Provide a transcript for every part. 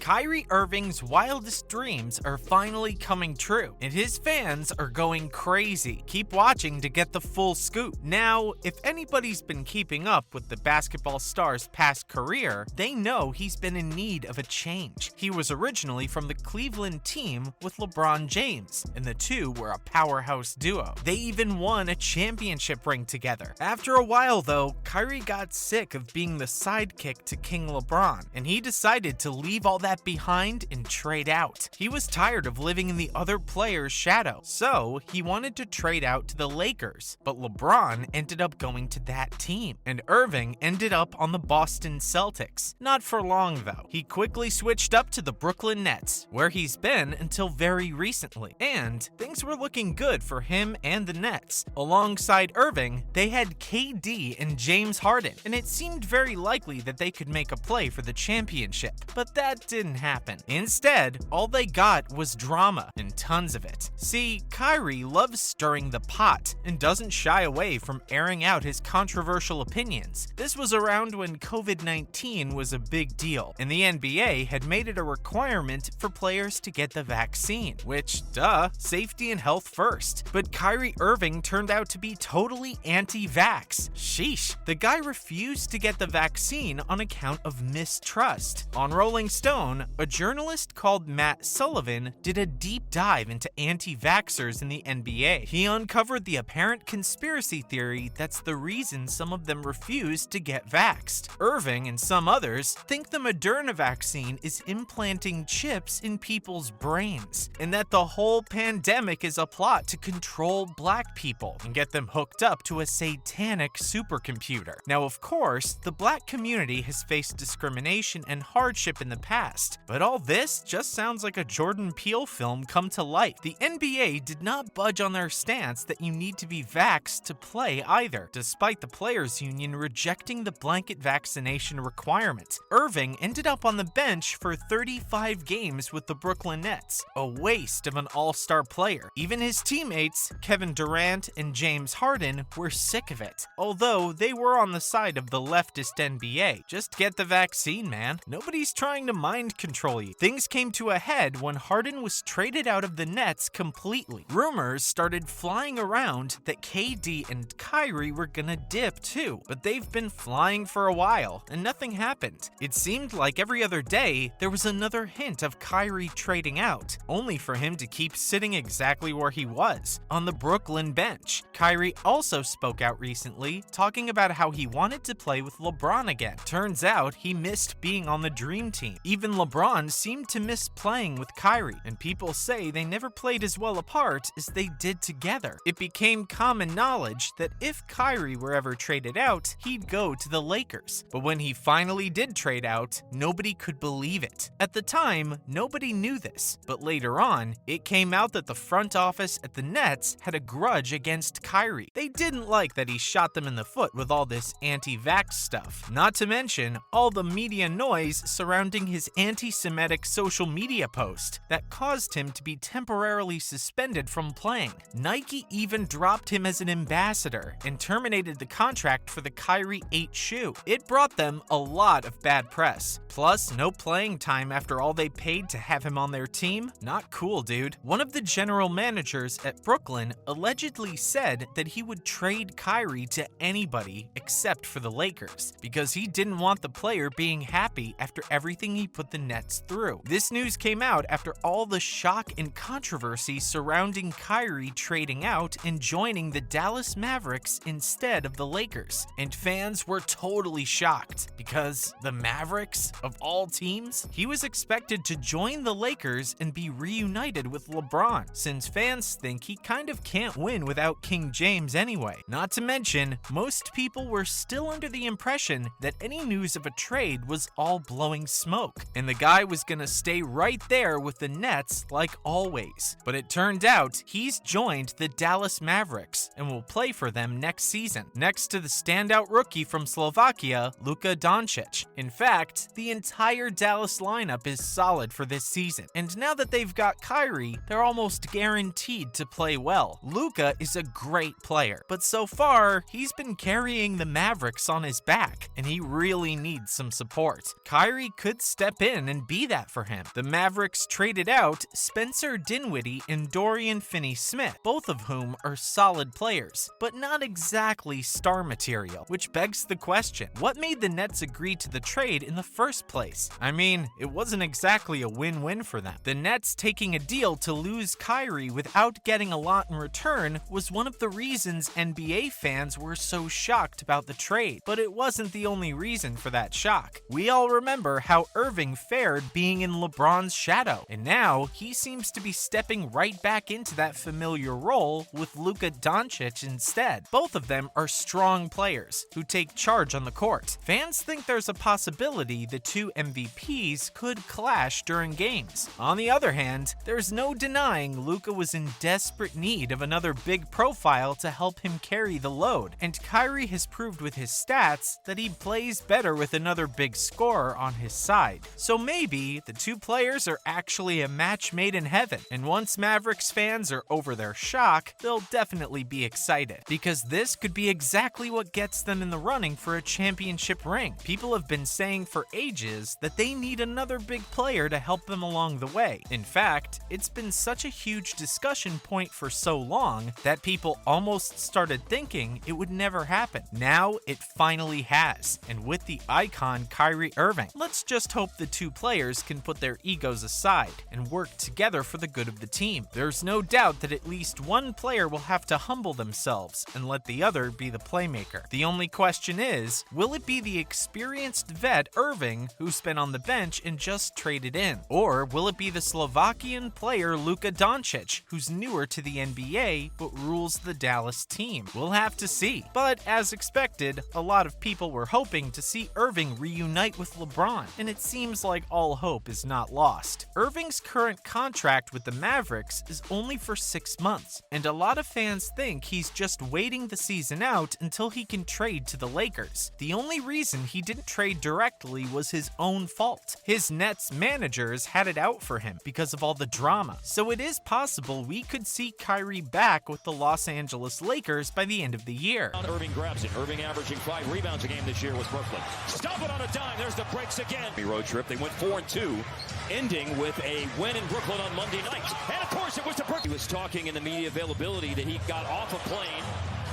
Kyrie Irving's wildest dreams are finally coming true, and his fans are going crazy. Keep watching to get the full scoop. Now, if anybody's been keeping up with the basketball star's past career, they know he's been in need of a change. He was originally from the Cleveland team with LeBron James, and the two were a powerhouse duo. They even won a championship ring together. After a while, though, Kyrie got sick of being the sidekick to King LeBron, and he decided to leave all that behind and trade out. He was tired of living in the other player's shadow, so he wanted to trade out to the Lakers, but LeBron ended up going to that team, and Irving ended up on the Boston Celtics. Not for long, though. He quickly switched up to the Brooklyn Nets, where he's been until very recently, and things were looking good for him and the Nets. Alongside Irving, they had KD and James Harden, and it seemed very likely that they could make a play for the championship, but that didn't happen. Instead, all they got was drama, and tons of it. See, Kyrie loves stirring the pot and doesn't shy away from airing out his controversial opinions. This was around when COVID-19 was a big deal, and the NBA had made it a requirement for players to get the vaccine, which, duh, safety and health first. But Kyrie Irving turned out to be totally anti-vax. Sheesh. The guy refused to get the vaccine on account of mistrust. On Rolling Stone, a journalist called Matt Sullivan did a deep dive into anti-vaxxers in the NBA. He uncovered the apparent conspiracy theory that's the reason some of them refused to get vaxxed. Irving and some others think the Moderna vaccine is implanting chips in people's brains, and that the whole pandemic is a plot to control black people and get them hooked up to a satanic supercomputer. Now, of course, the black community has faced discrimination and hardship in the past, but all this just sounds like a Jordan Peele film come to life. The NBA did not budge on their stance that you need to be vaxxed to play either, despite the players' union rejecting the blanket vaccination requirement. Irving ended up on the bench for 35 games with the Brooklyn Nets, a waste of an all-star player. Even his teammates, Kevin Durant and James Harden, were sick of it, although they were on the side of the leftist NBA. Just get the vaccine, man. Nobody's trying to mind control you. Things came to a head when Harden was traded out of the Nets completely. Rumors started flying around that KD and Kyrie were gonna dip too, but they've been flying for a while, and nothing happened. It seemed like every other day, there was another hint of Kyrie trading out, only for him to keep sitting exactly where he was, on the Brooklyn bench. Kyrie also spoke out recently, talking about how he wanted to play with LeBron again. Turns out, he missed being on the Dream Team. Even LeBron seemed to miss playing with Kyrie, and people say they never played as well apart as they did together. It became common knowledge that if Kyrie were ever traded out, he'd go to the Lakers. But when he finally did trade out, nobody could believe it. At the time, nobody knew this, but later on, it came out that the front office at the Nets had a grudge against Kyrie. They didn't like that he shot them in the foot with all this anti-vax stuff. Not to mention all the media noise surrounding his anti-Semitic social media post that caused him to be temporarily suspended from playing. Nike even dropped him as an ambassador and terminated the contract for the Kyrie 8 shoe. It brought them a lot of bad press. Plus, no playing time after all they paid to have him on their team? Not cool, dude. One of the general managers at Brooklyn allegedly said that he would trade Kyrie to anybody except for the Lakers, because he didn't want the player being happy after everything he put the Nets through. This news came out after all the shock and controversy surrounding Kyrie trading out and joining the Dallas Mavericks instead of the Lakers. And fans were totally shocked, because the Mavericks, of all teams, he was expected to join the Lakers and be reunited with LeBron, since fans think he kind of can't win without King James anyway. Not to mention, most people were still under the impression that any news of a trade was all blowing smoke, and the guy was gonna stay right there with the Nets like always. But it turned out he's joined the Dallas Mavericks and will play for them next season, next to the standout rookie from Slovakia, Luka Doncic. In fact, the entire Dallas lineup is solid for this season, and now that they've got Kyrie, they're almost guaranteed to play well. Luka is a great player, but so far, he's been carrying the Mavericks on his back, and he really needs some support. Kyrie could step in in and be that for him. The Mavericks traded out Spencer Dinwiddie and Dorian Finney-Smith, both of whom are solid players, but not exactly star material, which begs the question, what made the Nets agree to the trade in the first place? I mean, it wasn't exactly a win-win for them. The Nets taking a deal to lose Kyrie without getting a lot in return was one of the reasons NBA fans were so shocked about the trade, but it wasn't the only reason for that shock. We all remember how Irving fared being in LeBron's shadow, and now he seems to be stepping right back into that familiar role with Luka Doncic instead. Both of them are strong players who take charge on the court. Fans think there's a possibility the two MVPs could clash during games. On the other hand, there's no denying Luka was in desperate need of another big profile to help him carry the load, and Kyrie has proved with his stats that he plays better with another big scorer on his side. So maybe the two players are actually a match made in heaven, and once Mavericks fans are over their shock, they'll definitely be excited, because this could be exactly what gets them in the running for a championship ring. People have been saying for ages that they need another big player to help them along the way. In fact, it's been such a huge discussion point for so long that people almost started thinking it would never happen. Now it finally has, and with the icon Kyrie Irving. Let's just hope the two players can put their egos aside and work together for the good of the team. There's no doubt that at least one player will have to humble themselves and let the other be the playmaker. The only question is, will it be the experienced vet Irving who's been on the bench and just traded in? Or will it be the Slovakian player Luka Doncic, who's newer to the NBA but rules the Dallas team? We'll have to see. But as expected, a lot of people were hoping to see Irving reunite with LeBron, and it seems like all hope is not lost. Irving's current contract with the Mavericks is only for 6 months, and a lot of fans think he's just waiting the season out until he can trade to the Lakers. The only reason he didn't trade directly was his own fault. His Nets managers had it out for him because of all the drama. So it is possible we could see Kyrie back with the Los Angeles Lakers by the end of the year. Irving grabs it. Irving averaging 5 rebounds a game this year with Brooklyn. Stop it on a dime. There's the breaks again. Road trip. They went 4-2, ending with a win in Brooklyn on Monday night. And of course it was the Brooklyn. He was talking in the media availability that he got off a plane.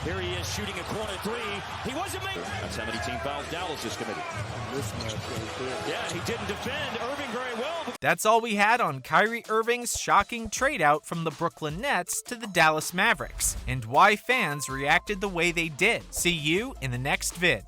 Here he is shooting a corner three. He wasn't making. That's how many team fouls Dallas is committed. Yeah, he didn't defend Irving very well. That's all we had on Kyrie Irving's shocking trade out from the Brooklyn Nets to the Dallas Mavericks, and why fans reacted the way they did. See you in the next vid.